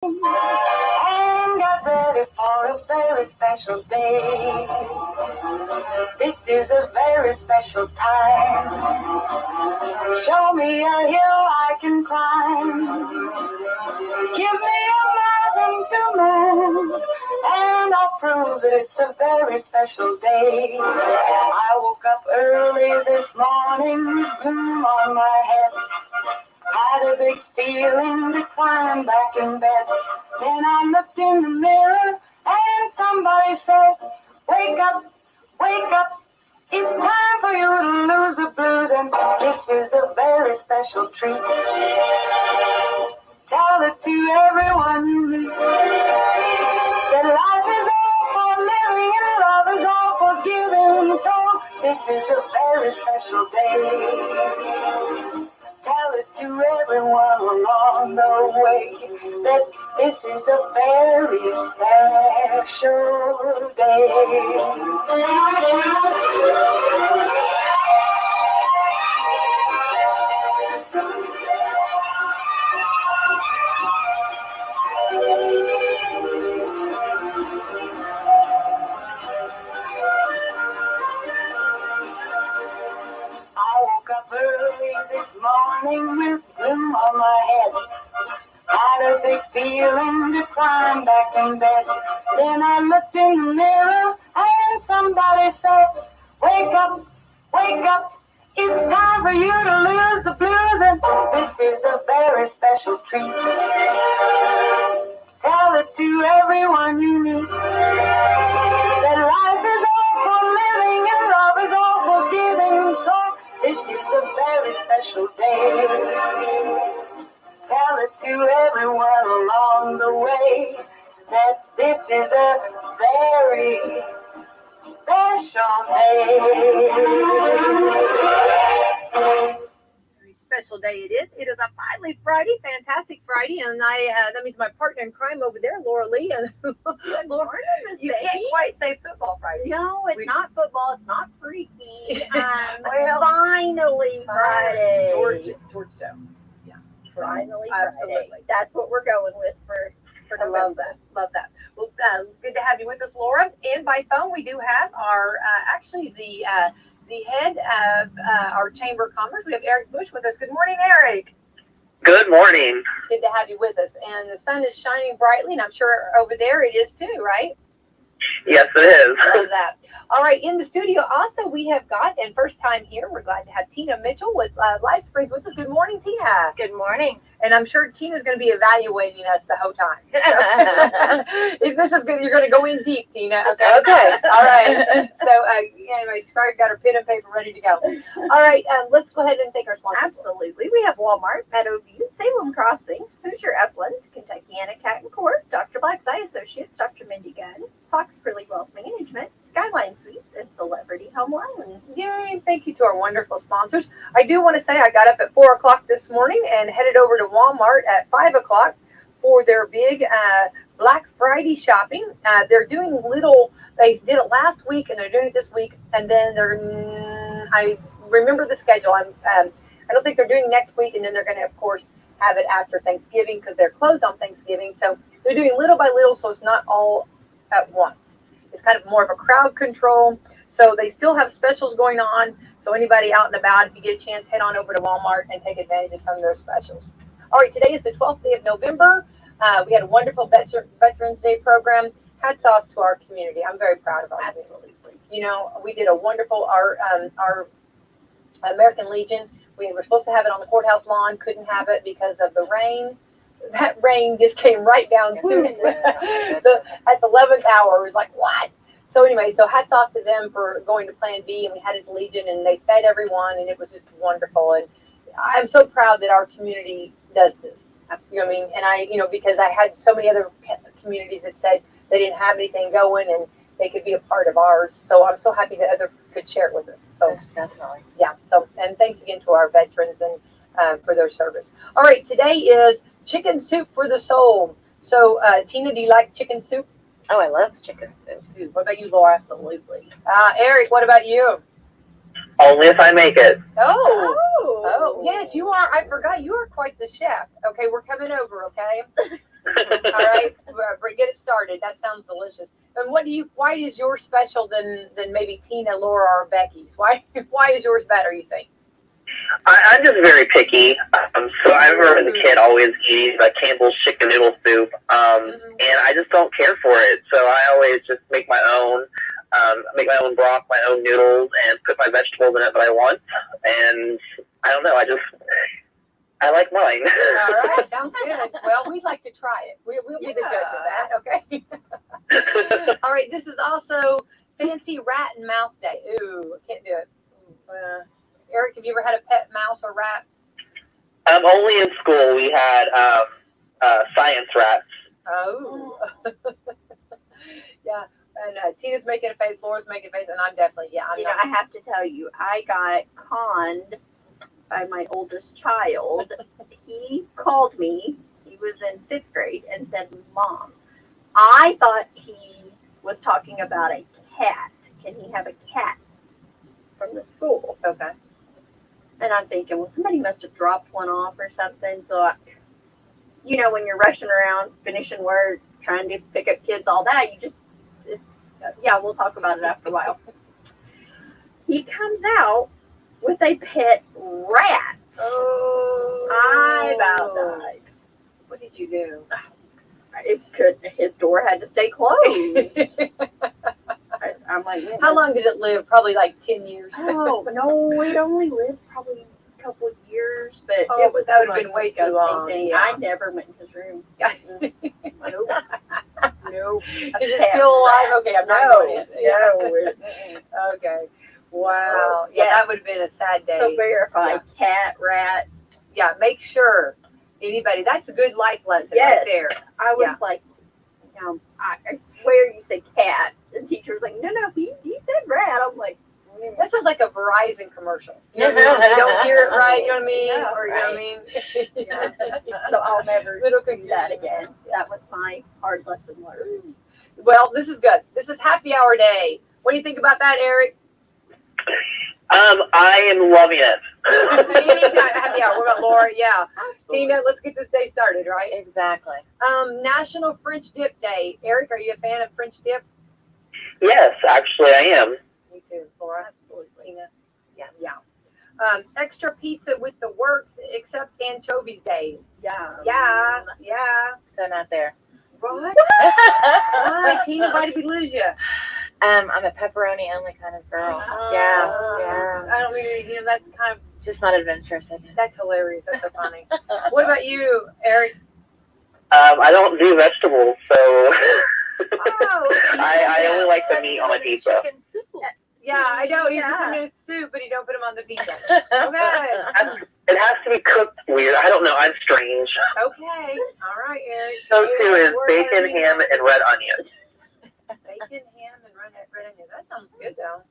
And get ready for a very special day. This is a very special time. Show me a hill I can climb. Give me a mountain to move, and I'll prove that it's a very special day. I woke up early this morning with gloom on my head. Had a big feeling to climb back in bed. Then I looked in the mirror and somebody said, wake up, wake up. It's time for you to lose the blues, and this is a very special treat. Tell it to everyone you meet. That life is all for living and love is all for giving. So this is a very special day. Tell it to everyone along the way that this is a very special day. I woke up early this morning with gloom on my head. Had a big feeling to climb back in bed. Then I looked in the mirror and somebody said, wake up, wake up. It's time for you to lose the blues, and this is a very special treat. Tell it to everyone you meet that life is all for living and love is all for giving. So this is a very special day. Tell it to everyone along the way that this is a very special day. Special day it is. It is a finally Friday, fantastic Friday, and that means my partner in crime over there, Laura Lee. And Laura, you can't quite say football Friday. No, it's not football. It's not freaky. Well, finally Friday. George Jones. Yeah, finally absolutely. Friday. That's what we're going with for I love that. Love that. Well, good to have you with us, Laura. And by phone, we do have our the head of our Chamber of Commerce. We have Eric Bush with us. Good morning, Eric. Good morning. Good to have you with us. And the sun is shining brightly, and I'm sure over there it is too, right? Yes, it is. Love that. All right, in the studio also we have got, and first time here, we're glad to have Tina Mitchell with Life Springs with us. Good morning, Tina. Good morning. And I'm sure Tina's going to be evaluating us the whole time. So, if this is good, you're going to go in deep, Tina. Okay. Okay. All right. So anyway, she's already got her pen and paper ready to go. All right. Let's go ahead and thank our sponsors. Absolutely. We have Walmart, Meadowview, Salem Crossing, Hoosier Uplands, Kentucky Anna Cat and Court, Dr. Black's Eye Associates, Dr. Mindy Gunn, Fox Curly Wealth Management, Skyline Suites, and Celebrity Home Loans. Yay. Thank you to our wonderful sponsors. I do want to say I got up at 4 o'clock this morning and headed over to Walmart at 5 o'clock for their big Black Friday shopping. They're doing they did it last week and they're doing it this week. And then I remember the schedule. I don't think they're doing next week. And then they're going to, of course, have it after Thanksgiving because they're closed on Thanksgiving. So they're doing little by little. So it's not all at once. It's kind of more of a crowd control. So they still have specials going on. So anybody out and about, if you get a chance, head on over to Walmart and take advantage of some of their specials. All right, today is the 12th day of November. We had a wonderful Veterans Day program. Hats off to our community. I'm very proud of our Absolutely. community. You know, we did a wonderful, our American Legion, we were supposed to have it on the courthouse lawn, couldn't have it because of the rain. That rain just came right down soon. At the 11th hour. It was like, what? So anyway, so hats off to them for going to Plan B, and we had it at Legion, and they fed everyone, and it was just wonderful. And I'm so proud that our community does this. You know what I mean? And because I had so many other communities that said they didn't have anything going, and they could be a part of ours. So I'm so happy that others could share it with us. So yes, definitely. Yeah. So, and thanks again to our veterans and for their service. All right, today is Chicken Soup for the Soul. So, Tina, do you like chicken soup? Oh, I love chicken soup. What about you, Laura? Absolutely. Eric, what about you? Only if I make it. Oh, yes, you are. I forgot you are quite the chef. Okay, we're coming over, okay? All right, get it started. That sounds delicious. And why is yours special than maybe Tina, Laura, or Becky's? Why is yours better, you think? I'm just very picky. So I remember as a kid always eating the Campbell's chicken noodle soup, and I just don't care for it. So I always just make my own broth, my own noodles, and put my vegetables in it that I want. And I don't know, I like mine. All right, sounds good. Well, we'd like to try it. We'll be the judge of that, okay? All right, this is also Fancy Rat and Mouse Day. Ooh, I can't do it. Eric, have you ever had a pet mouse or rat? Only in school we had science rats. Oh. Yeah, and Tina's making a face, Laura's making a face, and I'm definitely, I have to tell you, I got conned by my oldest child. He called me, he was in 5th grade, and said, Mom, I thought he was talking about a cat. Can he have a cat from the school? Okay. And I'm thinking, well, somebody must have dropped one off or something. So, when you're rushing around, finishing work, trying to pick up kids, all that, we'll talk about it after a while. He comes out with a pet rat. Oh. I about died. What did you do? His door had to stay closed. I'm like, how long did it live? Probably like 10 years. Oh, no, it only lived probably a couple of years, but that would have been way too long. Thing. Yeah. I never went in his room. Nope. Is it still alive? Okay, I'm not going in. No. Okay. Wow. Yes. That would have been a sad day. So verify cat, rat. Yeah, make sure anybody. That's a good life lesson Yes. right there. I was like, I swear you said cat. The teacher was like, no, he said rat. I'm like, that sounds like a Verizon commercial. You know what I mean? You don't hear it right, you know what I mean? Yeah, or you know what I mean? So I'll never Little do that again. That was my hard lesson learned. Well, this is good. This is happy hour day. What do you think about that, Eric? I am loving it. Anytime happy hour. What about Laura? Yeah. Absolutely. Tina, let's get this day started, right? Exactly. National French Dip Day. Eric, are you a fan of French dip? Yes, actually I am. Me too, Laura. Absolutely. Tina? Yes. Yeah. Extra pizza with the works, except anchovies day. Yeah. Yeah. So not there. What? Tina, why did we lose you? I'm a pepperoni only kind of girl. Yeah. I don't mean, that's kind of, Just not adventurous, I guess. that's hilarious. That's so funny. What about you, Eric? I don't do vegetables, so Oh, I only like the meat on my pizza. yeah, I know. You put them in a soup, but you don't put them on the pizza. Okay. It has to be cooked weird. I don't know. I'm strange. Okay. All right, Eric. So too is bacon, ham, and red onion. Bacon, ham, and red onion. That sounds good, though.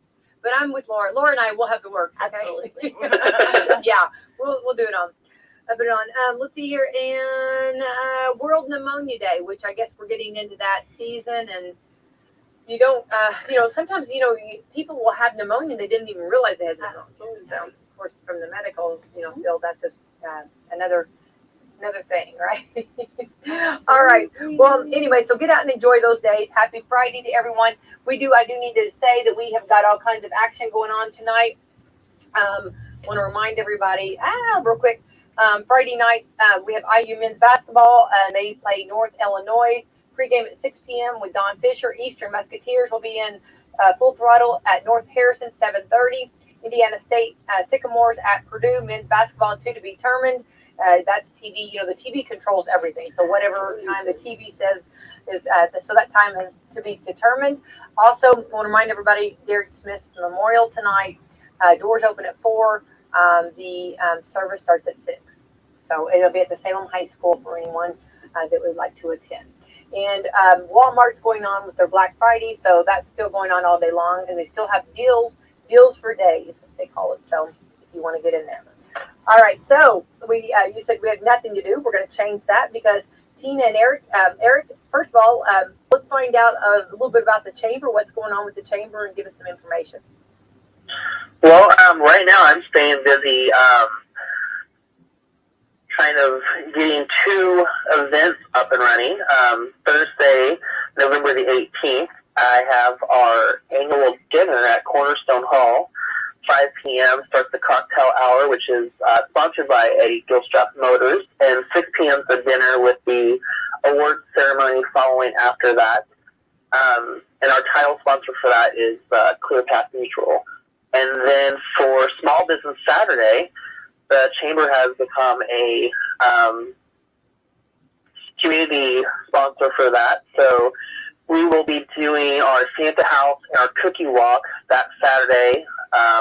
But I'm with Laura. Laura and I will have the works. Okay? Absolutely. Yeah, we'll do it on. Put it on. Let's see here, and World Pneumonia Day, which I guess we're getting into that season, and you don't, sometimes people will have pneumonia they didn't even realize they had pneumonia. So, of course, from the medical field, that's just another thing, right? All right. Well, anyway, so get out and enjoy those days. Happy Friday to everyone. I do need to say that we have got all kinds of action going on tonight. Want to remind everybody, real quick, Friday night, we have IU men's basketball, and they play North Illinois. Pregame at 6 p.m. with Don Fisher. Eastern Musketeers will be in full throttle at North Harrison, 7:30. Indiana State Sycamores at Purdue. Men's basketball 2 to be determined. That's TV. The TV controls everything. So whatever time the TV says is, so that time is to be determined. Also, I want to remind everybody, Derek Smith Memorial tonight. Doors open at 4. The service starts at 6. So it'll be at the Salem High School for anyone that would like to attend. And Walmart's going on with their Black Friday, so that's still going on all day long, and they still have deals for days, they call it. So if you want to get in there. All right, so you said we have nothing to do. We're going to change that because Tina and Eric, first of all, let's find out a little bit about the chamber, what's going on with the chamber, and give us some information. Well, right now I'm staying busy kind of getting 2 events up and running. Thursday, November the 18th, I have our annual dinner at Cornerstone Hall. 5 p.m. starts the cocktail hour, which is sponsored by Eddie Gilstrap Motors, and 6 p.m. is the dinner with the award ceremony following after that. And our title sponsor for that is Clear Path Mutual. And then for Small Business Saturday, the Chamber has become a community sponsor for that. So we will be doing our Santa House and our Cookie Walk that Saturday,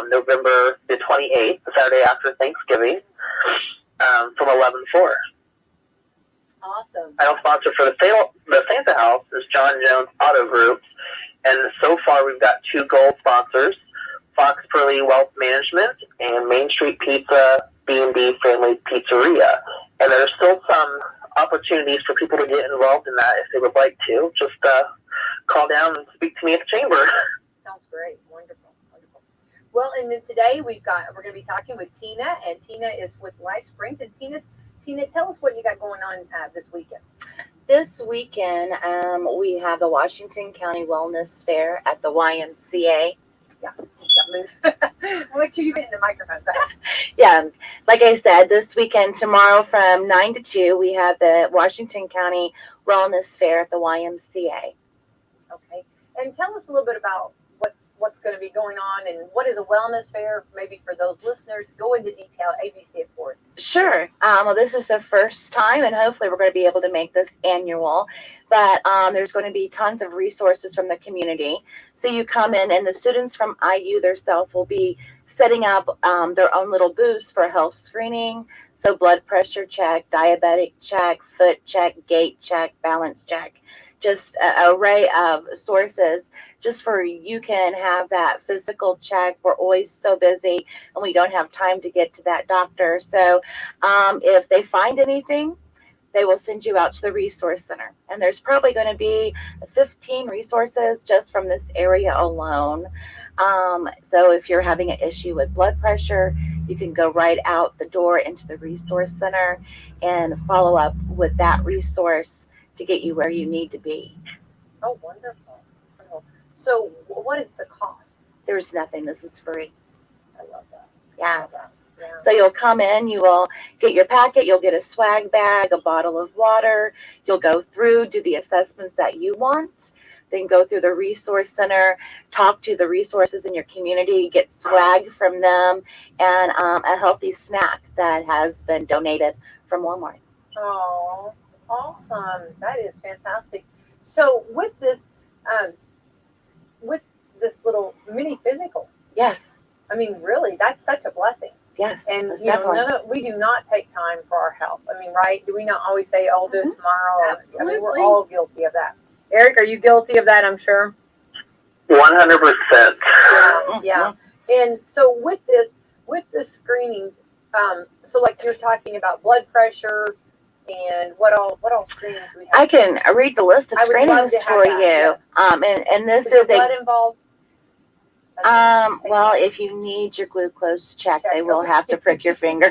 November the 28th, the Saturday after Thanksgiving, from 11 to 4. Awesome. Title sponsor for the Santa House is John Jones Auto Group. And so far we've got 2 gold sponsors, Fox Purley Wealth Management and Main Street Pizza B&B Family Pizzeria. And there's still some opportunities for people to get involved in that if they would like to. Just call down and speak to me at the Chamber. Sounds great. Wonderful. Wonderful. Well, and then today we're going to be talking with Tina, and Tina is with Life Springs. And Tina, tell us what you got going on this weekend. This weekend, we have the Washington County Wellness Fair at the YMCA. Yeah, move. Make sure you get in the microphone. Yeah, like I said, this weekend, tomorrow from 9 to 2, we have the Washington County Wellness Fair at the YMCA. Okay, and tell us a little bit about what's going to be going on and what is a wellness fair, maybe for those listeners. Go into detail, ABC, of course. Sure. Well, this is the first time, and hopefully we're going to be able to make this annual. But there's going to be tons of resources from the community. So you come in, and the students from IU themselves will be setting up their own little booths for health screening. So blood pressure check, diabetic check, foot check, gait check, balance check. Just an array of sources just for you can have that physical check. We're always so busy and we don't have time to get to that doctor. So if they find anything, they will send you out to the resource center. And there's probably going to be 15 resources just from this area alone. So if you're having an issue with blood pressure, you can go right out the door into the resource center and follow up with that resource to get you where you need to be. Oh, wonderful. So what is the cost? There's nothing. This is free. I love that. Yes. Yeah. So you'll come in, you will get your packet, you'll get a swag bag, a bottle of water. You'll go through, do the assessments that you want, then go through the resource center, talk to the resources in your community, get swag from them, and a healthy snack that has been donated from Walmart. Oh, awesome. That is fantastic. So with this little mini physical, Yes. I mean, really, that's such a blessing. Yes. And most you know, definitely. we do not take time for our health. I mean, right? Do we not always say, "Oh, I'll do it tomorrow"? I mean, we're Absolutely. all guilty of that. Eric, are you guilty of that? I'm sure. 100%. Yeah. And so with the screenings, so like you're talking about blood pressure and what all screenings we have. I can read the list of I would love screenings to have for that, you. And this Is there is blood involved? well, if you need your glucose check, they will Okay. have to prick your finger.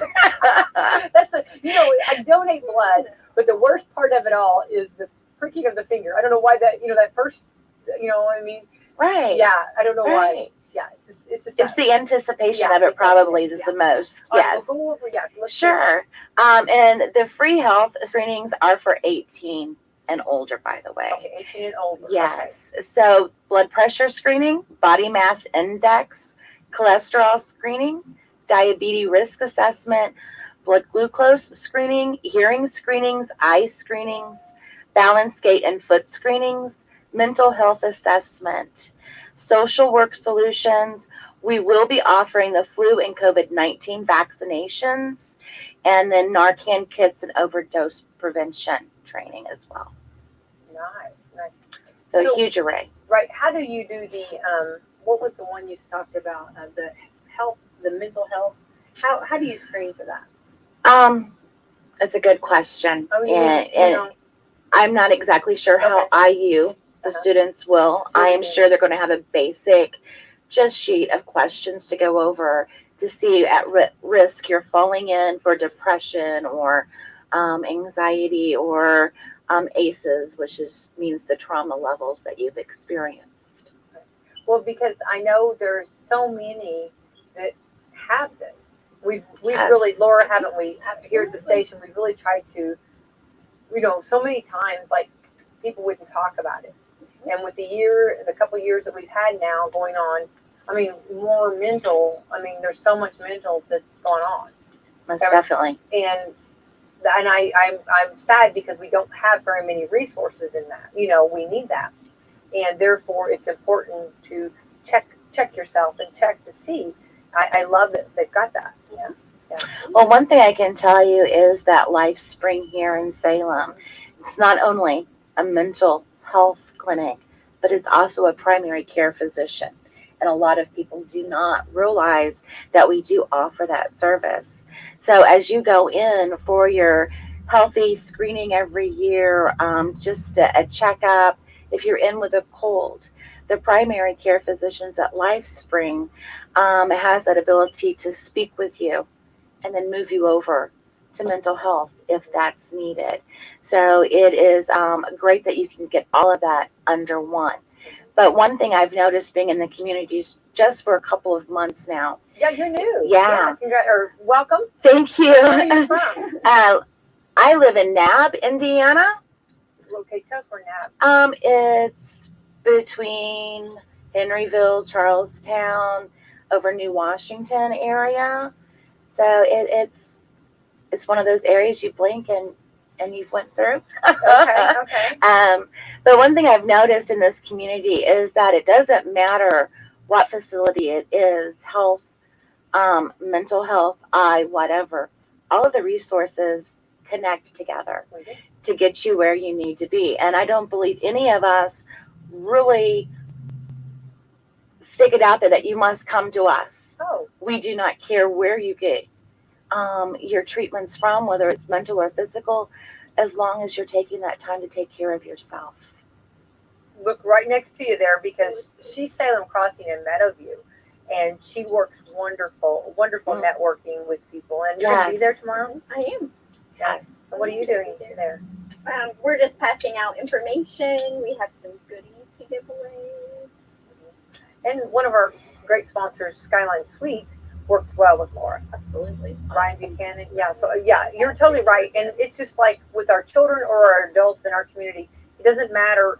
That's I donate blood, but the worst part of it all is the pricking of the finger. I don't know why that first, I mean, Right. yeah, I don't know why. Right. Yeah, it's just It's the anticipation Yeah, of it probably is the most. All right, Yes. we'll go over, let's do Sure. And the free health screenings are for 18 and older, by the way. that. Okay, 18 and older. Yes. So blood pressure screening, body mass index, cholesterol screening, diabetes risk assessment, blood glucose screening, hearing screenings, eye screenings, balance, gait, and foot screenings, mental health assessment, social work solutions. We will be offering the flu and COVID-19 vaccinations, and then Narcan kits and overdose prevention training as well. Nice. So So- huge array. Right. How do you do the what was the one you talked about? The health, the mental health. How do you screen for that? That's a good question. I mean, and I'm not exactly sure how IU, the Uh-huh. students will. I am Okay. sure they're going to have a basic just sheet of questions to go over to see at risk you're falling in for depression or anxiety or ACEs, which means the trauma levels that you've experienced. Well, because I know there's so many that have this. We've Yes. really, Laura, haven't we? Here at the station, we've really tried to, so many times, like, people wouldn't talk about it. And with the couple years that we've had now going on, I mean, more mental, there's so much mental that's going on. Most definitely. And I'm sad because we don't have very many resources in that. We need that. And therefore, it's important to check yourself and check to see. I love that they've got that. Yeah. Well, one thing I can tell you is that Life Spring here in Salem, it's not only a mental health clinic, but it's also a primary care physician. And a lot of people do not realize that we do offer that service. So as you go in for your healthy screening every year, just a checkup, if you're in with a cold, the primary care physicians at Life Spring has that ability to speak with you and then move you over to mental health if that's needed. So it is great that you can get all of that under one. But one thing I've noticed being in the communities just for a couple of months now. Yeah, you're new. Yeah. Welcome. Thank you. Where are you from? I live in Nab, Indiana. Okay, tell us where Nab. It's between Henryville, Charlestown, over New Washington area. So it's one of those areas you blink and you've went through. Okay. But one thing I've noticed in this community is that it doesn't matter what facility it is, health, mental health, whatever. All of the resources connect together to get you where you need to be. And I don't believe any of us really stick it out there that you must come to us. Oh. We do not care where you get your treatments from, whether it's mental or physical, as long as you're taking that time to take care of yourself. Look right next to you there because she's Salem Crossing in Meadowview, and she works wonderful networking with people. And you're going to be there tomorrow? I am. Yes. And what are you doing there? We're just passing out information. We have some goodies to give away. And one of our great sponsors, Skyline Suites, works well with Laura. Absolutely. Ryan Buchanan. Yeah. So you're totally right. And it's just like with our children or our adults in our community, it doesn't matter.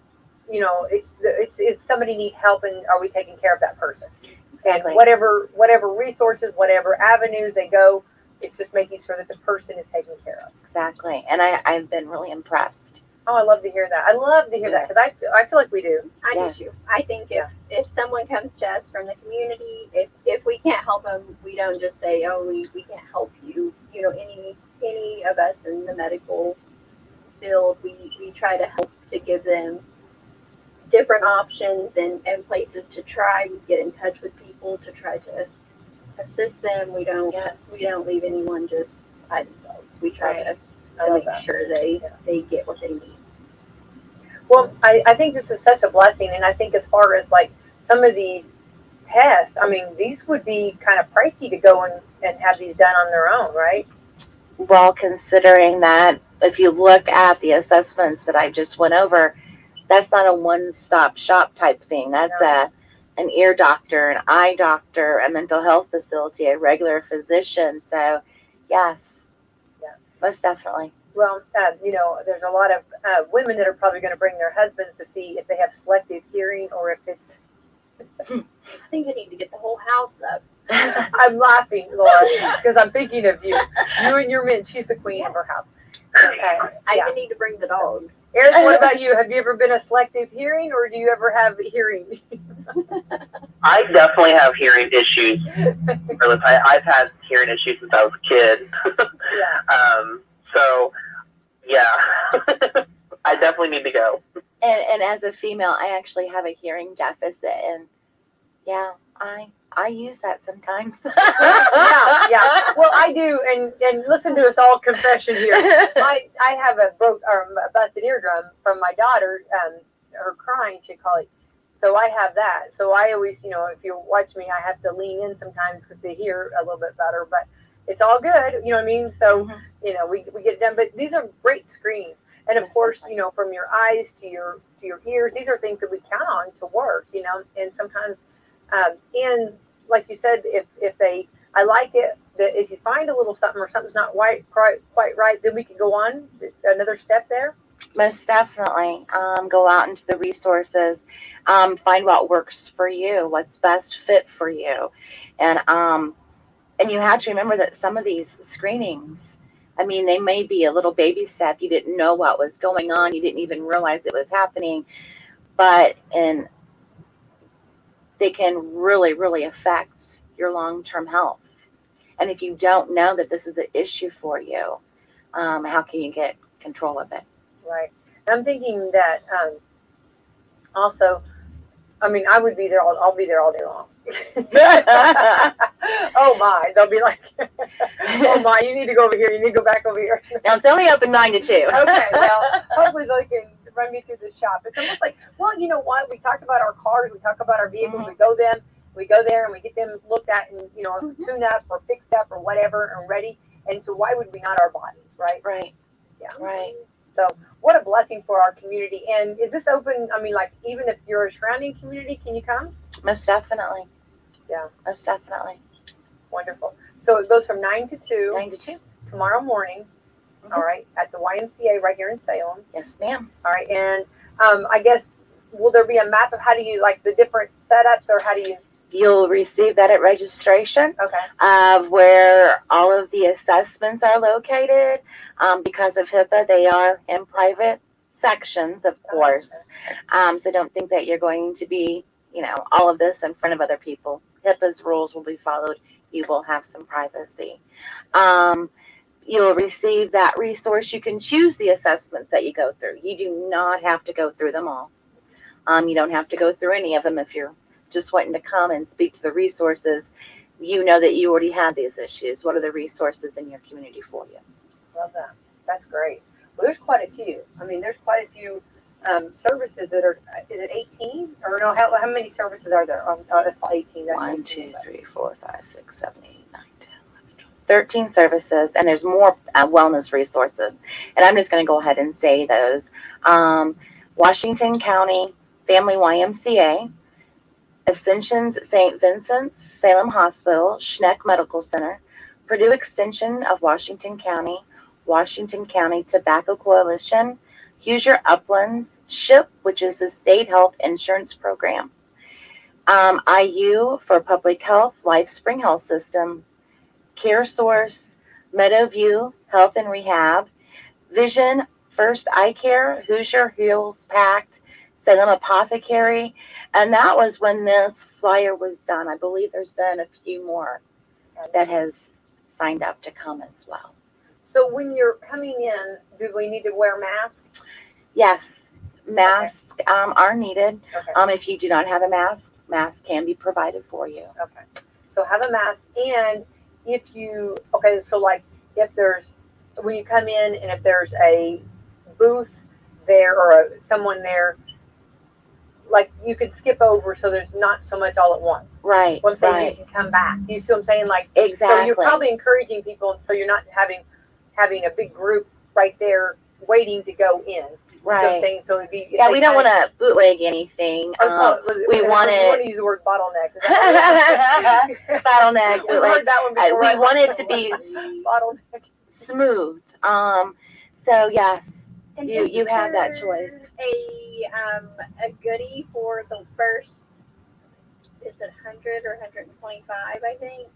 It's somebody need help, and are we taking care of that person? Exactly. And whatever resources, whatever avenues they go, it's just making sure that the person is taken care of. Exactly. And I've been really impressed. Oh, I love to hear that. I love to hear that because I feel like we do. I do too. I think if someone comes to us from the community, if we can't help them, we don't just say, oh, we can't help you. Any of us in the medical field, we try to help to give them different options and places to try. We get in touch with people to try to assist them. We don't leave anyone just by themselves. We try to make sure they get what they need. Well, I think this is such a blessing, and I think as far as like some of these tests, these would be kind of pricey to go and have these done on their own, right? Well, considering that if you look at the assessments that I just went over, that's not a one-stop shop type thing. That's an ear doctor, an eye doctor, a mental health facility, a regular physician. So, yes, most definitely. Well, there's a lot of women that are probably going to bring their husbands to see if they have selective hearing or if it's. I think I need to get the whole house up. I'm laughing, Laura, because I'm thinking of you. You and your men. She's the queen of her house. Okay. I even need to bring the dogs. Eric, what about you? Have you ever been a selective hearing, or do you ever have hearing? I definitely have hearing issues. I've had hearing issues since I was a kid. So, yeah, I definitely need to go. And as a female, I actually have a hearing deficit, and I use that sometimes. yeah. Well, I do, and listen to us all confession here. I have a busted eardrum from my daughter, her crying, she called it. So I have that. So I always, if you watch me, I have to lean in sometimes because they hear a little bit better. But it's all good. You know what I mean? So we get it done. But these are great screens, and of Yes, course, definitely. from your eyes to your ears, these are things that we count on to work. And sometimes, and like you said, if they, I like it that if you find a little something or something's not quite right, then we can go on another step there. Most definitely. Go out into the resources, find what works for you, what's best fit for you, and you have to remember that some of these screenings, I mean, they may be a little baby step. You didn't know what was going on. You didn't even realize it was happening, and they can really, really affect your long-term health. And if you don't know that this is an issue for you, how can you get control of it? Right. And I'm thinking that also, I mean, I would be there. I'll be there all day long. Oh my! They'll be like, "Oh my! You need to go over here. You need to go back over here." Now it's only open 9 to 2. Okay. Well, hopefully they can run me through the shop. It's almost like, well, you know what? We talk about our cars. We talk about our vehicles. Mhm. We go there, and we get them looked at and tuned up or fixed up or whatever and ready. And so why would we not our bodies, right? Right. Yeah. Right. So what a blessing for our community. And is this open? I mean, like, even if you're a surrounding community, can you come? Most definitely. Yeah. Most definitely. Wonderful. So it goes from 9 to 2 9 to 2. tomorrow morning. Mhm. All right. At the YMCA right here in Salem. Yes, ma'am. All right. And I guess, will there be a map of how do you, like, the different setups, or how do you? You'll receive that at registration Okay. of where all of the assessments are located. Because of HIPAA, they are in private sections, of course. So don't think that you're going to be, all of this in front of other people. HIPAA's rules will be followed. You will have some privacy. You'll receive that resource. You can choose the assessments that you go through. You do not have to go through them all. You don't have to go through any of them if you're just wanting to come and speak to the resources. You know that you already have these issues. What are the resources in your community for you? Love that. That's great. Well, there's quite a few. I mean, there's quite a few services that are, is it 18? Or no, how many services are there? It's 18. That's 1, 18, 2, but- 3, 4, 5, 6, 7, 8, 9, 10, 11, 12, 13 services, and there's more wellness resources. And I'm just going to go ahead and say those. Washington County Family YMCA, Ascensions St. Vincent's, Salem Hospital, Schneck Medical Center, Purdue Extension of Washington County Tobacco Coalition, Hoosier Uplands, SHIP, which is the State Health Insurance Program, IU for Public Health, Life Spring Health Systems, Care Source, Meadowview Health and Rehab, Vision First Eye Care, Hoosier Heals Pact, Salem Apothecary, and that was when this flyer was done. I believe there's been a few more that has signed up to come as well. So when you're coming in, do we need to wear masks? Yes, masks are needed. Okay. If you do not have a mask, masks can be provided for you. Okay. So have a mask, and okay, so like if there's, when you come in and if there's a booth there or someone there, like you could skip over so there's not so much all at once. Right, Well, I'm saying right. you can come back. You see what I'm saying? Like, Exactly. so you're probably encouraging people, so you're not having a big group right there waiting to go in. Right. So I'm saying, so it'd be. Yeah, we don't want to bootleg anything. We want You want it. to use the word bottleneck. Is that what Bottleneck. We've heard that one before. We want it to be bottleneck. smooth. So yes, And you have that choice. A goodie for the first, is it 100 or 125? I think.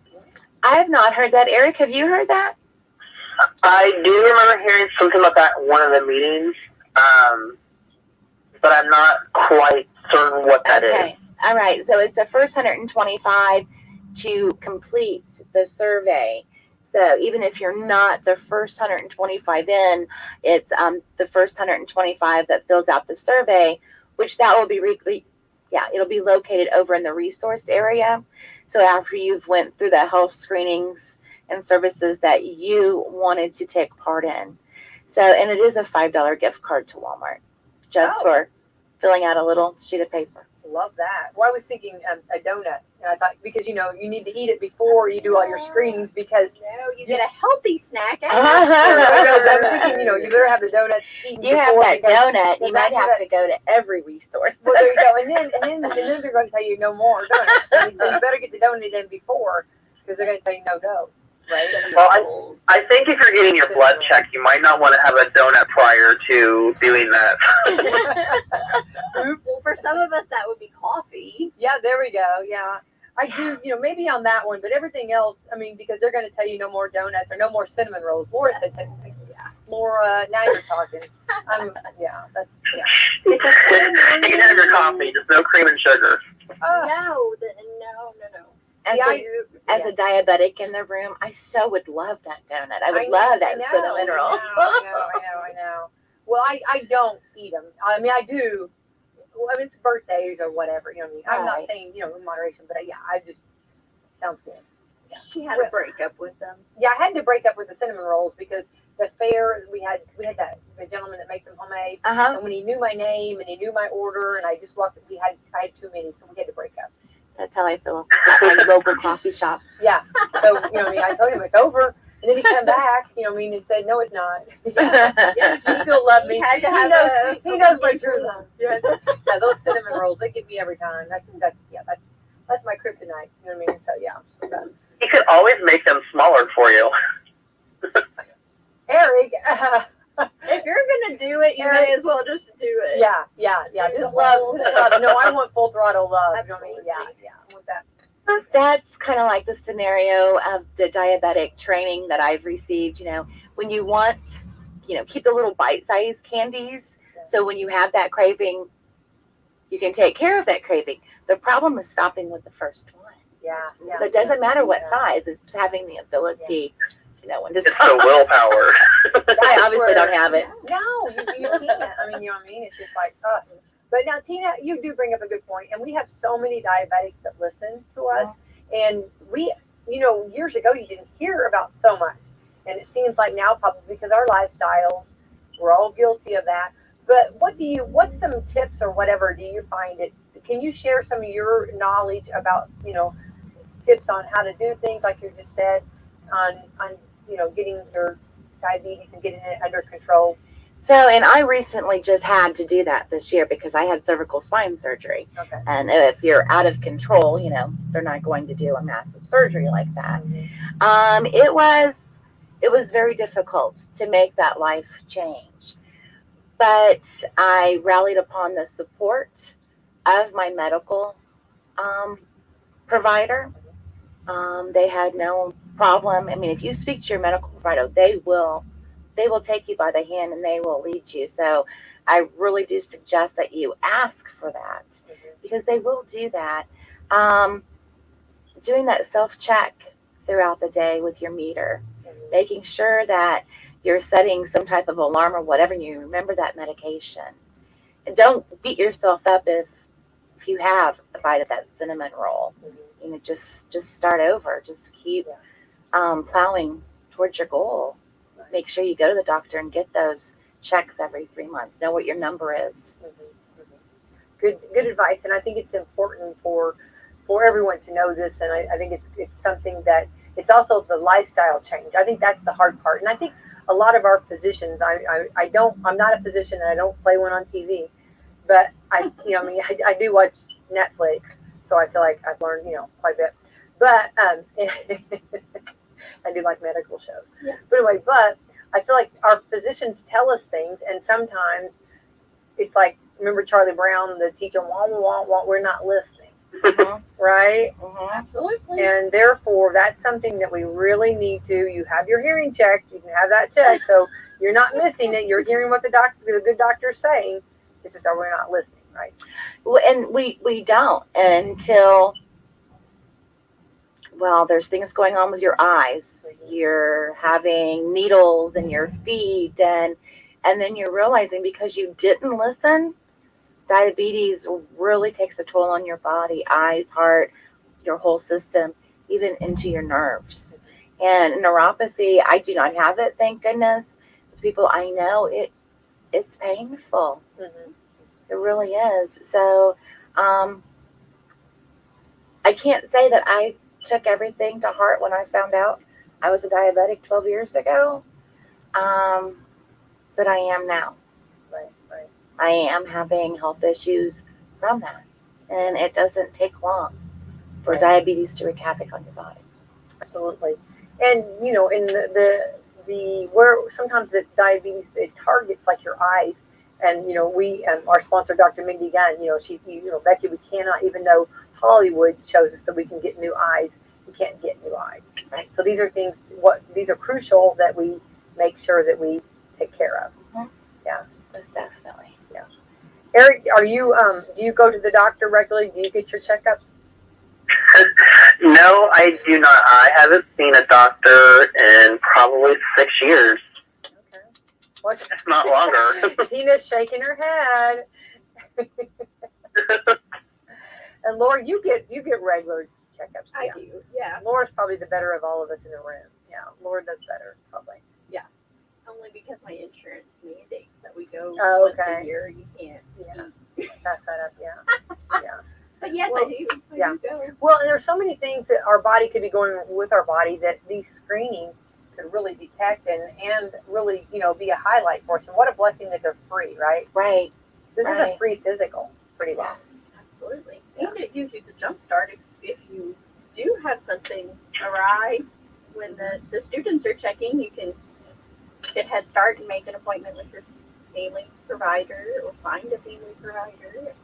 I have not heard that. Eric, have you heard that? I do remember hearing something about that in one of the meetings, but I'm not quite certain what that is. Okay. All right. So it's the first 125 to complete the survey. So even if you're not the first 125 in, it's the first 125 that fills out the survey, which that will be it'll be located over in the resource area. So after you've went through the health screenings and services that you wanted to take part in. So, and it is a $5 gift card to Walmart just for filling out a little sheet of paper. love that. Well, I was thinking a donut, and I thought because you need to eat it before you do all your screenings because You get a healthy snack I was thinking you better have the donuts eaten You have before that because donut, you might after have that- to go to every resource. Well, there you go, and then they're going to tell you no more donuts. So you better get the donut in before because they're going to tell you no dough, right? Well, I think if you're getting your blood checked, you might not want to have a donut prior to doing that. Well, for some of us, that would be coffee. Yeah, there we go. Yeah. I do, maybe on that one, but everything else, I mean, because they're going to tell you no more donuts or no more cinnamon rolls. Laura said cinnamon. Yeah. Laura, now you're talking. That's. You can have your coffee, just no cream and sugar. No. As a diabetic in the room, I so would love that donut. I would love that cinnamon roll. I know. Well, I don't eat them. I mean, I do. Well, I mean, it's birthdays or whatever. You know what I mean? I'm not saying in moderation, but I just sounds good. Yeah. She had to break up with them. Yeah, I had to break up with the cinnamon rolls because the fair we had that the gentleman that makes them homemade, and when he knew my name and he knew my order, and I just walked. I had too many, so we had to break up. That's how I feel at my local coffee shop. Yeah. So I told him it's over. And then he came back, and said, "No, it's not. You still love me." He knows my true love. Yes. Yeah, those cinnamon rolls, they get me every time. That's my kryptonite. You know what I mean? So yeah, I'm so done. He could always make them smaller for you. Eric, if you're gonna do it, you may as well just do it. Yeah. This love. No, I want full throttle love. Absolutely. You know what I mean? Yeah, I want that. That's kind of like the scenario of the diabetic training that I've received. When you want, keep the little bite-sized candies. So when you have that craving, you can take care of that craving. The problem is stopping with the first one. Yeah. So it doesn't matter what size. It's having the ability to know when to It's stop. the willpower. I obviously don't have it. No, you can't. I mean, you know what I mean? It's just like, But now, Tina, you do bring up a good point, and we have so many diabetics that listen to us, and we, years ago you didn't hear about so much, and it seems like now probably because our lifestyles, we're all guilty of that. But what's some tips or whatever do you find it? Can you share some of your knowledge about, tips on how to do things like you just said, on getting your diabetes and getting it under control? So, and I recently just had to do that this year because I had cervical spine surgery. Okay. And if you're out of control, they're not going to do a massive surgery like that. Mm-hmm. It was very difficult to make that life change. But I rallied upon the support of my medical provider. They had no problem. I mean, if you speak to your medical provider, they will take you by the hand and they will lead you. So I really do suggest that you ask for that because they will do that. Doing that self-check throughout the day with your meter, making sure that you're setting some type of alarm or whatever, and you remember that medication. And don't beat yourself up if you have a bite of that cinnamon roll. Just start over. Just keep plowing towards your goal. Make sure you go to the doctor and get those checks every 3 months. Know what your number is. Good advice, and I think it's important for everyone to know this. And I think it's something that it's also the lifestyle change. I think that's the hard part, and I think a lot of our physicians. I'm not a physician, and I don't play one on TV, but I do watch Netflix, so I feel like I've learned quite a bit. But I do like medical shows. Yeah. But anyway, I feel like our physicians tell us things, and sometimes it's like, remember Charlie Brown, the teacher, wah, wah, wah, we're not listening. Right? Absolutely. And therefore, that's something that we really need to. You have your hearing checked. You can have that checked, so you're not missing it. You're hearing what the good doctor's saying. It's just that we're not listening, right? Well, and we don't until, there's things going on with your eyes. You're having needles in your feet, and then you're realizing because you didn't listen, diabetes really takes a toll on your body, eyes, heart, your whole system, even into your nerves. And neuropathy, I do not have it, thank goodness. The people I know, it's painful. It really is. So I can't say that I took everything to heart when I found out I was a diabetic 12 years ago, but I am now. Right. I am having health issues from that, and it doesn't take long for diabetes to wreak havoc on your body. Absolutely. And in the where sometimes the diabetes, it targets like your eyes. And we our sponsor, Dr. Mindy Gunn, Becky, we cannot, even though Hollywood shows us that we can get new eyes, we can't get new eyes. Right. So these are these are crucial that we make sure that we take care of. Mm-hmm. Yeah. Most definitely. Yeah. Eric, are you do you go to the doctor regularly? Do you get your checkups? No, I do not. I haven't seen a doctor in probably 6 years. Okay. What's If not longer. Tina's shaking her head. And Laura, you get regular checkups. I do, yeah. Laura's probably the better of all of us in the room. Yeah, Laura does better, probably. Only because my insurance mandates that we go Oh, once okay. a year. You can't. Yeah. Pass that up, yeah. But yes, Well, I do. I yeah. do go. Well, and there's so many things that our body could be going with our body that these screenings could really detect and really, be a highlight for us. And what a blessing that they're free, right? Right. This is a Right. free physical, pretty well. Yes, absolutely. And it gives you the jump start if you do have something awry. When the students are checking, you can get head start and make an appointment with your family provider or find a family provider.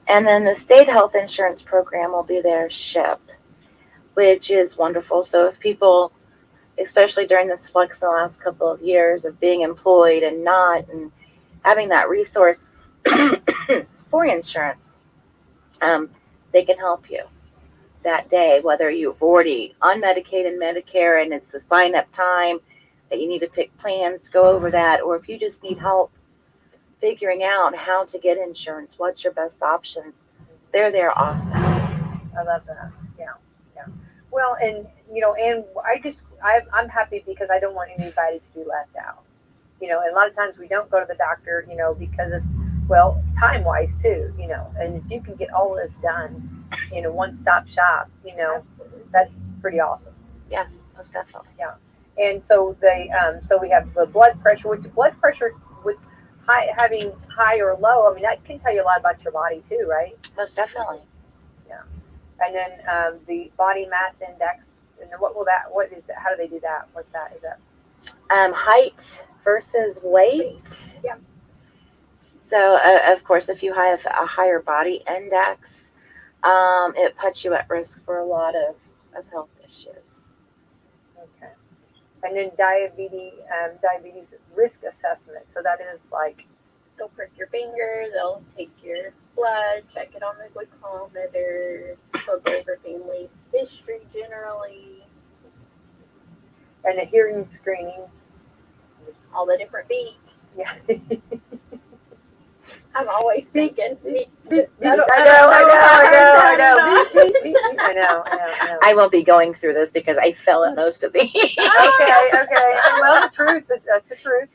And then the state health insurance program will be there SHIP, which is wonderful. So if people, especially during this flux in the last couple of years of being employed and not, and having that resource for insurance, they can help you that day, whether you've already unmedicated Medicare and it's the sign up time that you need to pick plans, go over that, or if you just need help figuring out how to get insurance, what's your best options, they're there awesome. I love that. Yeah. Well, and and I'm happy because I don't want anybody to be left out. And a lot of times we don't go to the doctor, because of, well, time wise too, and if you can get all of this done in a one stop shop, that's pretty awesome. Yes, most definitely. Yeah. And so so we have the blood pressure, which blood pressure with having high or low, I mean, that can tell you a lot about your body too, right? Most definitely. And then the body mass index, and then what is that? How do they do that? What's that? Is that? Height versus weight. Yeah. So, of course, if you have a higher body index, it puts you at risk for a lot of health issues. Okay. And then diabetes risk assessment. So that is like, They'll prick your finger, they'll take your blood, check it on the glucometer, they'll go over family history generally, and the hearing screenings. all the different beeps. Yeah. I'm always thinking. I know. I won't be going through this because I fell at most of these. Okay. Well, that's the truth.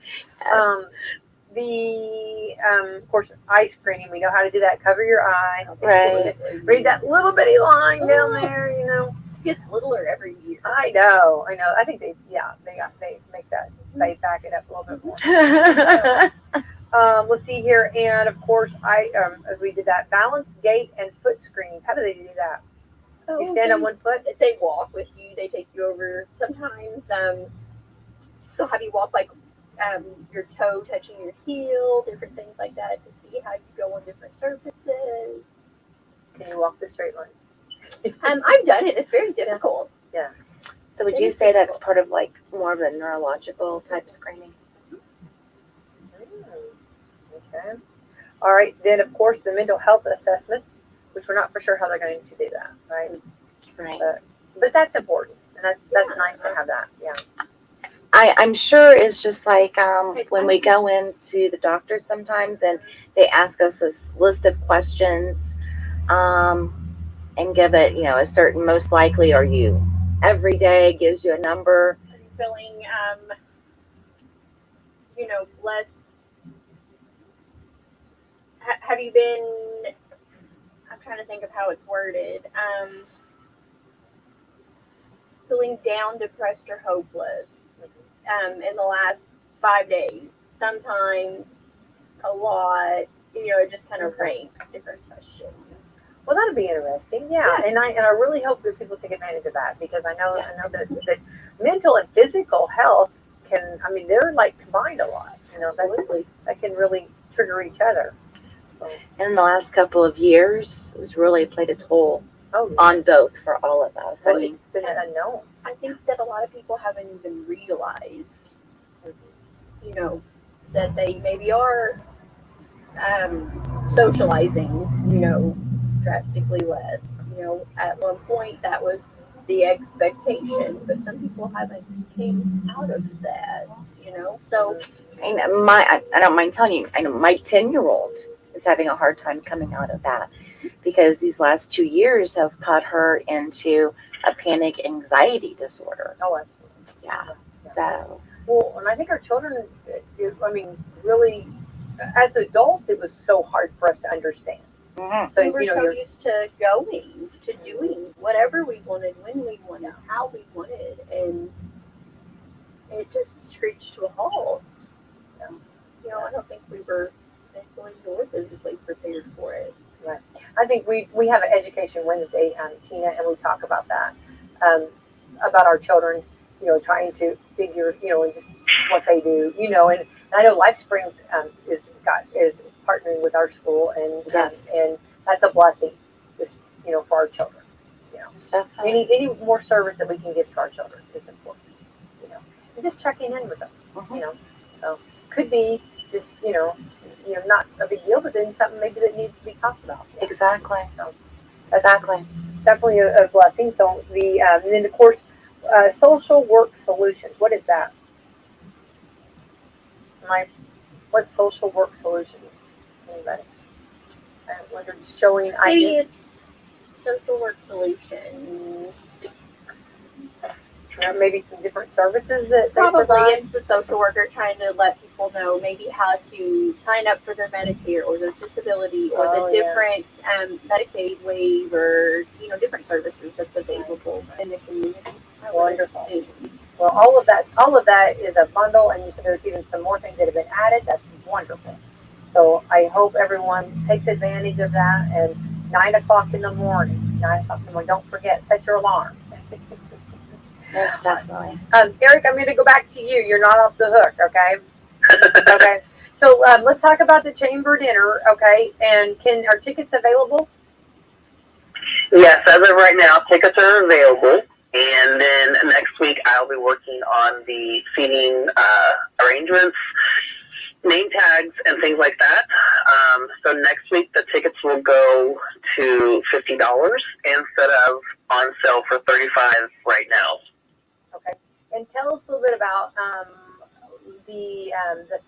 Of course, eye screening. We know how to do that. Cover your eye. Right. Read that little bitty line down there. It gets littler every year. I know. I think they make that, they back it up a little bit more. Let's see here, and of course, we did that balance, gait, and foot screenings. How do they do that? So You stand on one foot. They walk with you. They take you over. Sometimes they'll have you walk like your toe touching your heel, different things like that to see how you go on different surfaces. Can you walk the straight line? I've done it. It's very difficult. Yeah. So would you say that's part of like more of a neurological type screening? Okay. All right. Then, of course, the mental health assessments, which we're not for sure how they're going to do that, right? Right. But that's important, and that's nice to have that. Yeah. I'm sure it's just like when we go into the doctor sometimes and they ask us this list of questions and give it, a certain most likely, or you every day gives you a number. Are you feeling, less? Have you been trying to think of how it's worded. Feeling down, depressed, or hopeless in the last 5 days. Sometimes a lot, it just kind of ranks different questions. Well, that'll be interesting. Yeah. And I really hope that people take advantage of that, because I know that mental and physical health they're like combined a lot, Absolutely. that can really trigger each other. So, In the last couple of years, has really played a toll on both for all of us. Well, it's been unknown. I think that a lot of people haven't even realized, that they maybe are socializing, drastically less. At one point that was the expectation, but some people haven't came out of that, So I don't mind telling you, I know my 10-year-old is having a hard time coming out of that, because these last 2 years have caught her into a panic anxiety disorder. Oh, absolutely. Yeah. So. Well, and I think our children, really, as adults, it was so hard for us to understand. Mm-hmm. So we were so used to going, to doing whatever we wanted, when we wanted, how we wanted, and it just screeched to a halt. I don't think we were mentally or physically prepared for it. Right. I think we have an Education Wednesday, Tina, and we talk about that, about our children, trying to figure, and just what they do, and I know Life Springs is partnering with our school, and yes, and that's a blessing, just for our children. Any more service that we can give to our children is important, and just checking in with them, so could be just not a big deal, but then something maybe that needs to be talked about. Exactly. So exactly. Definitely a blessing. So and then of course, social work solutions. What is that? What's social work solutions? Anybody? Whether it's showing maybe it's social work solutions. Maybe some different services that probably they provide. It's the social worker trying to let people know maybe how to sign up for their Medicare or their disability or the different Medicaid waiver, different services that's available in the community. Wonderful. Well, all of that is a bundle, and you said there's even some more things that have been added. That's wonderful. So I hope everyone takes advantage of that. And 9 o'clock in the morning, don't forget, set your alarm. Yes, definitely. Eric, I'm going to go back to you. You're not off the hook, okay? Okay. So let's talk about the chamber dinner, okay? And are tickets available? Yes, as of right now, tickets are available. And then next week, I'll be working on the seating arrangements, name tags, and things like that. So next week, the tickets will go to $50 instead of on sale for $35 right now. Okay. And tell us a little bit about the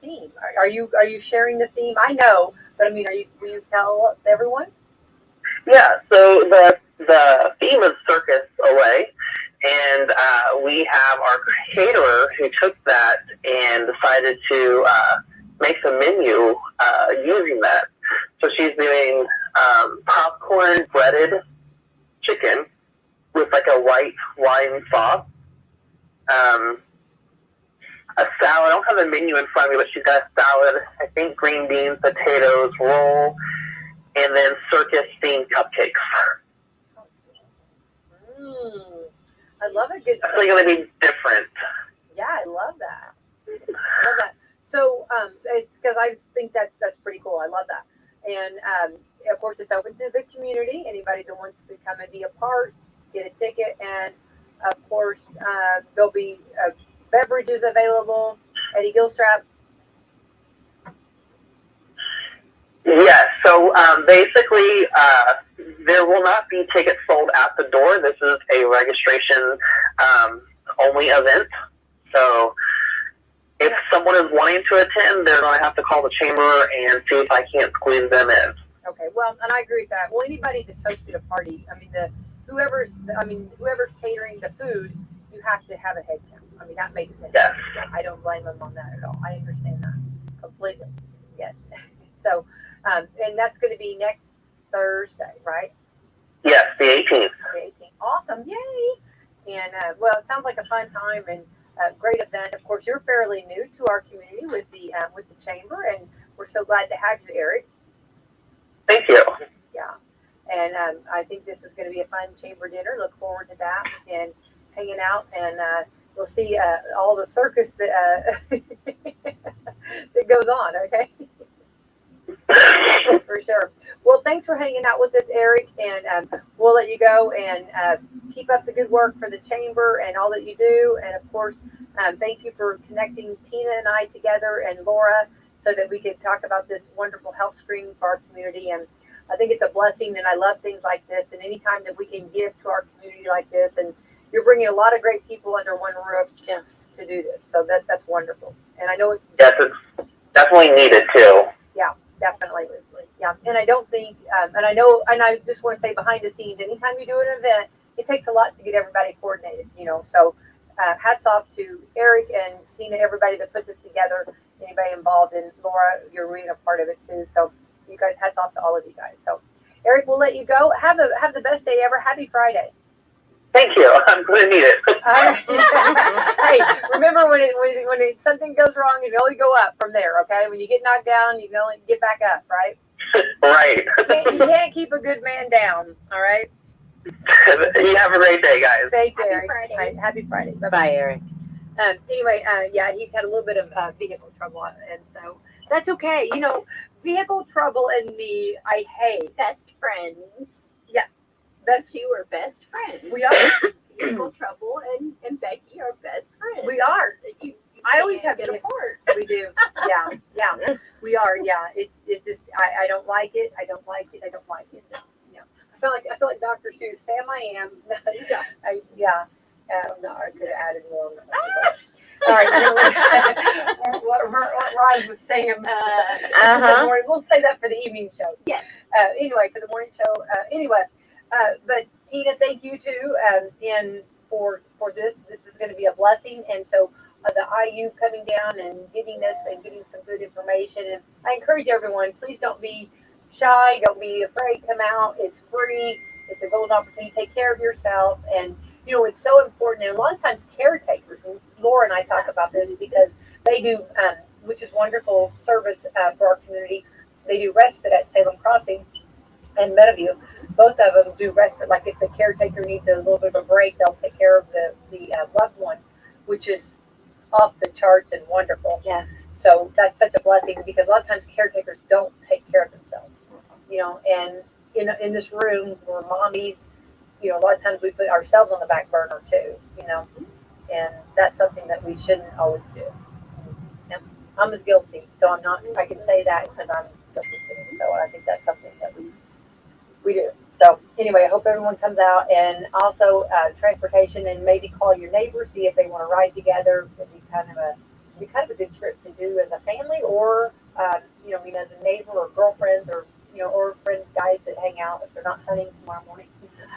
theme. Are you sharing the theme? I know, but will you tell everyone? Yeah. So the theme is Circus Away, and we have our caterer who took that and decided to make the menu using that. So she's doing popcorn breaded chicken with like a white wine sauce. A salad. I don't have the menu in front of me, but she's got a salad, I think green beans, potatoes, roll, and then circus-themed cupcakes. I love a good. It's really going to be different. Yeah, I love that. So, it's because I think that's pretty cool. I love that. And of course, it's open to the community. Anybody that wants to come and be a part, get a ticket, and of course, there'll be beverages available. Eddie Gilstrap. Yes. So basically, there will not be tickets sold at the door. This is a registration only event. So if someone is wanting to attend, they're going to have to call the chamber and see if I can't squeeze them in. Okay. Well, and I agree with that. Well, anybody that's hosted a party, whoever's catering the food, you have to have a head count. That makes sense. Yes. I don't blame them on that at all. I understand that completely. Yes. So, and that's going to be next Thursday, right? Yes, the 18th. The 18th. Awesome. Yay. And, well, it sounds like a fun time and a great event. Of course, you're fairly new to our community with the chamber, and we're so glad to have you, Eric. Thank you. Yeah. And I think this is going to be a fun chamber dinner. Look forward to that and hanging out. And we'll see all the circus that, that goes on, okay? For sure. Well, thanks for hanging out with us, Eric. And we'll let you go and keep up the good work for the chamber and all that you do. And, of course, thank you for connecting Tina and I together and Laura so that we could talk about this wonderful health screening for our community. And I think it's a blessing, and I love things like this. And anytime that we can give to our community like this, and you're bringing a lot of great people under one roof, Yes. to do this. So that's wonderful. And I know it's Yes, it's definitely needed too. definitely, yeah. And I don't think, and I know, and I just want to say behind the scenes, anytime you do an event, it takes a lot to get everybody coordinated, So hats off to Eric and Tina, everybody that put this together, anybody involved, and Laura, you're being a part of it too. So you guys, hats off to all of you guys. So Eric, we'll let you go. Have the best day ever. Happy Friday. Thank you. I'm going to need it. Hey, remember when something goes wrong, you can only go up from there. Okay, when you get knocked down, you can only get back up. Right? Right. You can't keep a good man down. All right. You have a great day, guys. Thanks, Happy Eric. Friday. Right, happy Friday. Bye. Bye, Eric. Anyway, yeah, he's had a little bit of vehicle trouble, and so that's okay. Vehicle trouble and me, I hate. Best friends. Yeah. Best two are best friends. We are. Vehicle Trouble and Becky are best friends. We are. You I always can't have get to apart. We do. Yeah. We are. Yeah. It just. I don't like it. I don't like it. I don't like it. Yeah. I feel like Dr. Seuss. Sam, I am. Yeah. No, I could have added more. All right. What rhymes with Sam? We'll say that for the evening show. Yes. Anyway, for the morning show. But Tina, thank you too, and for this. This is going to be a blessing, and so the IU coming down and giving us and giving some good information. And I encourage everyone, please don't be shy, don't be afraid. Come out. It's free. It's a golden opportunity. Take care of yourself, and it's so important. And a lot of times, caretakers. And Laura and I talk about this because they do, which is wonderful service for our community. They do respite at Salem Crossing and Meadowview. Both of them do respite. Like if the caretaker needs a little bit of a break, they'll take care of the loved one, which is off the charts and wonderful. Yes. So that's such a blessing because a lot of times caretakers don't take care of themselves. And in this room, we're mommies. A lot of times we put ourselves on the back burner too. And that's something that we shouldn't always do. And I'm as guilty, so I'm not. I can say that because I'm guilty too. So I think that's something that we do. So anyway, I hope everyone comes out, and also transportation, and maybe call your neighbors, see if they want to ride together. It'd be kind of a good trip to do as a family, or as a neighbor or girlfriends, or or friends, guys that hang out if they're not hunting tomorrow morning.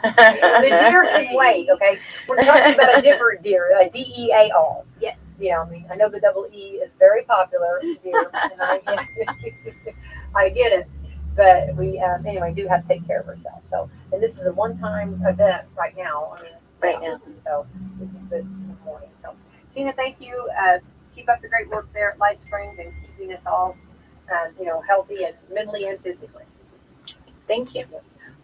The deer can wait. Okay, we're talking about a different deer, a DEAR. Yes. I know the double E is very popular deer, and I get it. But we, anyway, do have to take care of ourselves. So, and this is a one-time event right now. Right now. So this is good in the morning. So, Tina, thank you. Keep up the great work there at Life Springs and keeping us all, healthy and mentally and physically. Thank you.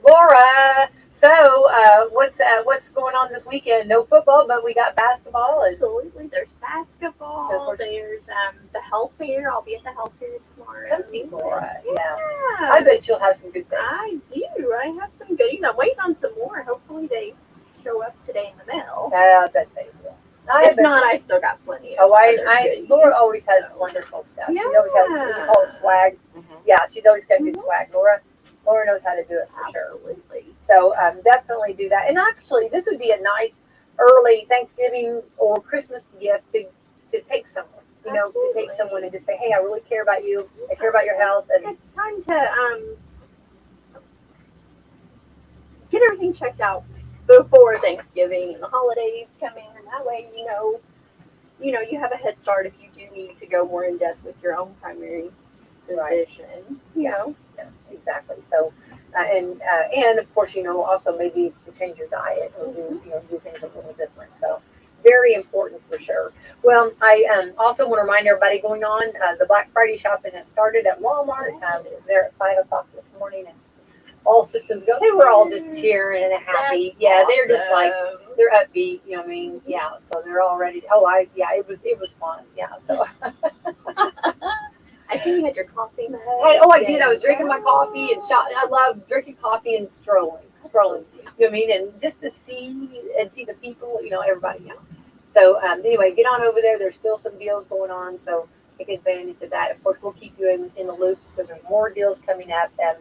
Laura, so what's going on this weekend? No football, but we got basketball. Absolutely. There's basketball. There's the health fair. I'll be at the health fair tomorrow. Come see Laura. Yeah. Yeah. I bet you'll have some good things. I do. I have some goodies. I'm waiting on some more. Hopefully they show up today in the mail. I bet they will. If not, I still got plenty of other goodies, Laura always has so. wonderful stuff. Yeah. She always has, what you call it, swag. Mm-hmm. Yeah, she's always got good swag. Laura knows how to do it for sure. Absolutely. So definitely do that. And actually, this would be a nice early Thanksgiving or Christmas gift to take someone. To take someone and just say, hey, I really care about you. I care about your health. And It's time to get everything checked out before Thanksgiving and the holidays come in, and that way you have a head start if you do need to go more in depth with your own primary physician. Yeah, exactly. So, and of course, also maybe to change your diet or do things a little different. So very important for sure. Well, I also want to remind everybody going on, the Black Friday shopping has started at Walmart. It was there at 5 o'clock this morning, and all systems go. They were all just cheering and happy. Yeah, they're just like they're upbeat. You know what I mean? Yeah. So they're all ready. It was fun. Yeah. So I see you had your coffee mug. I did. I was drinking my coffee and shot. I love drinking coffee and scrolling. You know what I mean? And just to see the people. Everybody. So anyway, get on over there. There's still some deals going on. So take advantage of that. Of course, we'll keep you in the loop because there's more deals coming up, and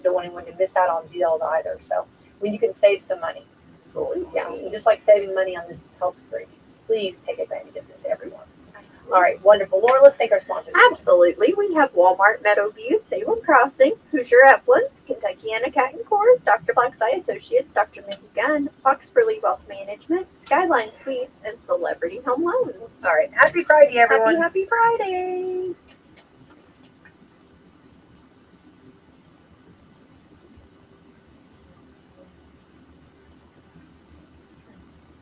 don't want anyone to miss out on deals either. So when you can save some money, absolutely, yeah. Just like saving money on this health free, please take advantage of this, everyone. All right, wonderful. Laura, let's thank our sponsors. Absolutely. We have Walmart, Meadowview, Salem Crossing, Hoosier Uplands, Kentuckiana Cat and Court, Dr. Black's Eye Associates, Dr. Mindy Gunn, Fox Burley Wealth Management, Skyline Suites, and Celebrity Home Loans. All right, happy Friday, everyone. Happy Friday.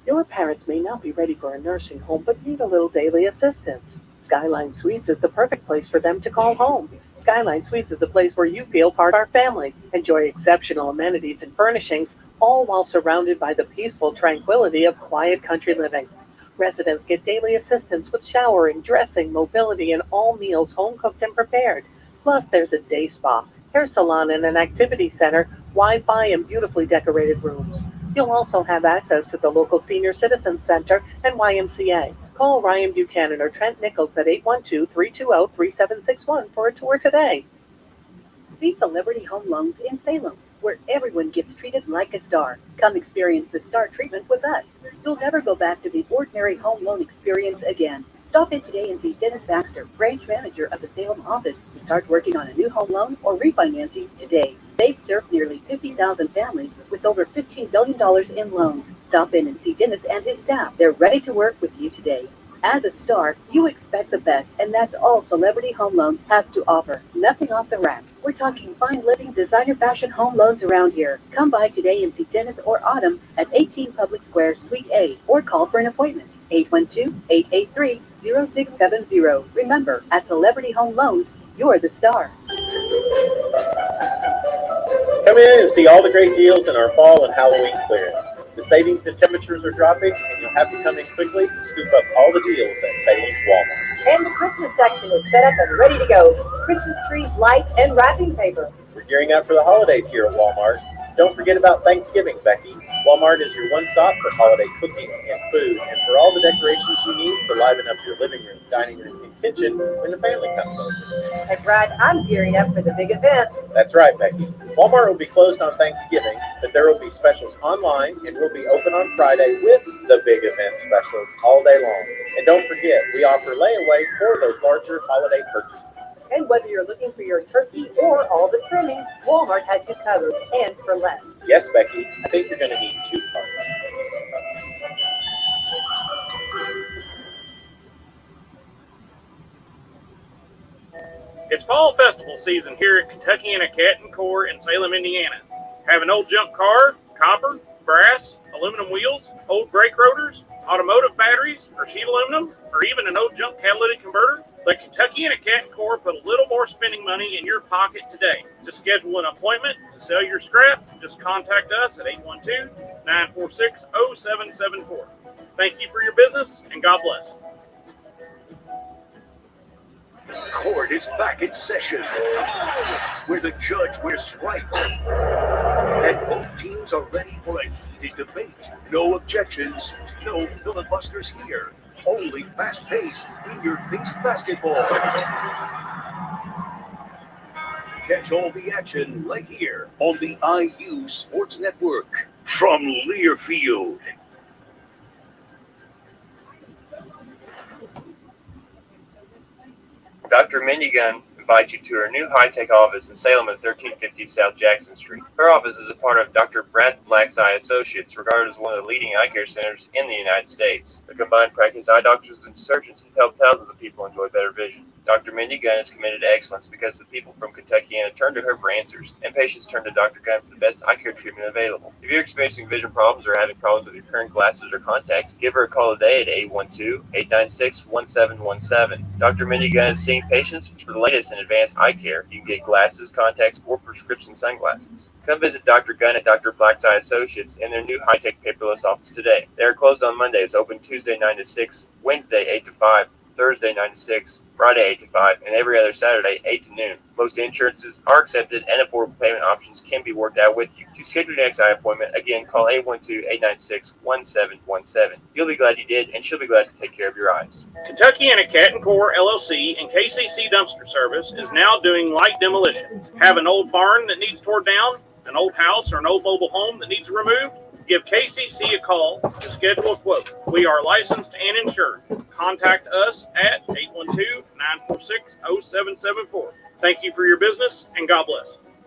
Your parents may not be ready for a nursing home, but need a little daily assistance. Skyline Suites is the perfect place for them to call home. Skyline Suites is a place where you feel part of our family, enjoy exceptional amenities and furnishings, all while surrounded by the peaceful tranquility of quiet country living. Residents get daily assistance with showering, dressing, mobility, and all meals home cooked and prepared. Plus, there's a day spa, hair salon, and an activity center, Wi-Fi, and beautifully decorated rooms. You'll also have access to the local Senior Citizens Center and YMCA. Call Ryan Buchanan or Trent Nichols at 812-320-3761 for a tour today. See Celebrity Home Loans in Salem, where everyone gets treated like a star. Come experience the star treatment with us. You'll never go back to the ordinary home loan experience again. Stop in today and see Dennis Baxter, branch manager of the Salem office, to start working on a new home loan or refinancing today. They've served nearly 50,000 families with over $15 billion in loans. Stop in and see Dennis and his staff. They're ready to work with you today. As a star, you expect the best, and that's all Celebrity Home Loans has to offer. Nothing off the rack. We're talking fine living, designer fashion home loans around here. Come by today and see Dennis or Autumn at 18 Public Square, Suite A, or call for an appointment. 812-883-0670. Remember, at Celebrity Home Loans, you're the star. Come in and see all the great deals in our fall and Halloween clearance. The savings and temperatures are dropping, and you'll have to come in quickly to scoop up all the deals at Salem's Walmart. And the Christmas section is set up and ready to go. Christmas trees, lights, and wrapping paper. We're gearing up for the holidays here at Walmart. Don't forget about Thanksgiving, Becky. Walmart is your one-stop for holiday cooking and food, and for all the decorations you need to liven up your living room, dining room, and kitchen when the family comes over. Hey, Brad, I'm gearing up for the big event. That's right, Becky. Walmart will be closed on Thanksgiving, but there will be specials online, and we'll be open on Friday with the big event specials all day long. And don't forget, we offer layaway for those larger holiday purchases. And whether you're looking for your turkey or all the trimmings, Walmart has you covered, and for less. Yes, Becky, I think you're going to need 2 cards. It's fall festival season here at Kentuckiana Cat and Core in Salem, Indiana. Have an old junk car, copper, brass, aluminum wheels, old brake rotors, automotive batteries, or sheet aluminum, or even an old junk catalytic converter? Let Kentuckiana Cat and Core put a little more spending money in your pocket today. To schedule an appointment to sell your scrap, just contact us at 812-946-0774. Thank you for your business, and God bless. Court is back in session, where the judge wears stripes, and both teams are ready for a heated debate. No objections, no filibusters here. Only fast-paced, in-your-face basketball. Catch all the action right here on the IU Sports Network from Learfield. Dr. Minigun invites you to her new high-tech office in Salem at 1350 South Jackson Street. Her office is a part of Dr. Brad Black's Eye Associates, regarded as one of the leading eye care centers in the United States. The combined practice eye doctors and surgeons have helped thousands of people enjoy better vision. Dr. Mindy Gunn is committed to excellence because the people from Kentuckiana turn to her for answers, and patients turn to Dr. Gunn for the best eye care treatment available. If you're experiencing vision problems or having problems with your current glasses or contacts, give her a call today at 812-896-1717. Dr. Mindy Gunn is seeing patients for the latest in advanced eye care. You can get glasses, contacts, or prescription sunglasses. Come visit Dr. Gunn at Dr. Black's Eye Associates in their new high-tech paperless office today. They are closed on Mondays, open Tuesday 9 to 6, Wednesday 8 to 5, Thursday 9 to 6, Friday 8 to 5, and every other Saturday 8 to noon. Most insurances are accepted and affordable payment options can be worked out with you. To schedule your next eye appointment, again, call 812-896-1717. You'll be glad you did, and she'll be glad to take care of your eyes. Kentuckiana Cat and Core LLC and KCC Dumpster Service is now doing light demolition. Have an old barn that needs torn down, an old house, or an old mobile home that needs removed? Give KCC a call to schedule a quote. We are licensed and insured. Contact us at 812-946-0774. Thank you for your business, and God bless.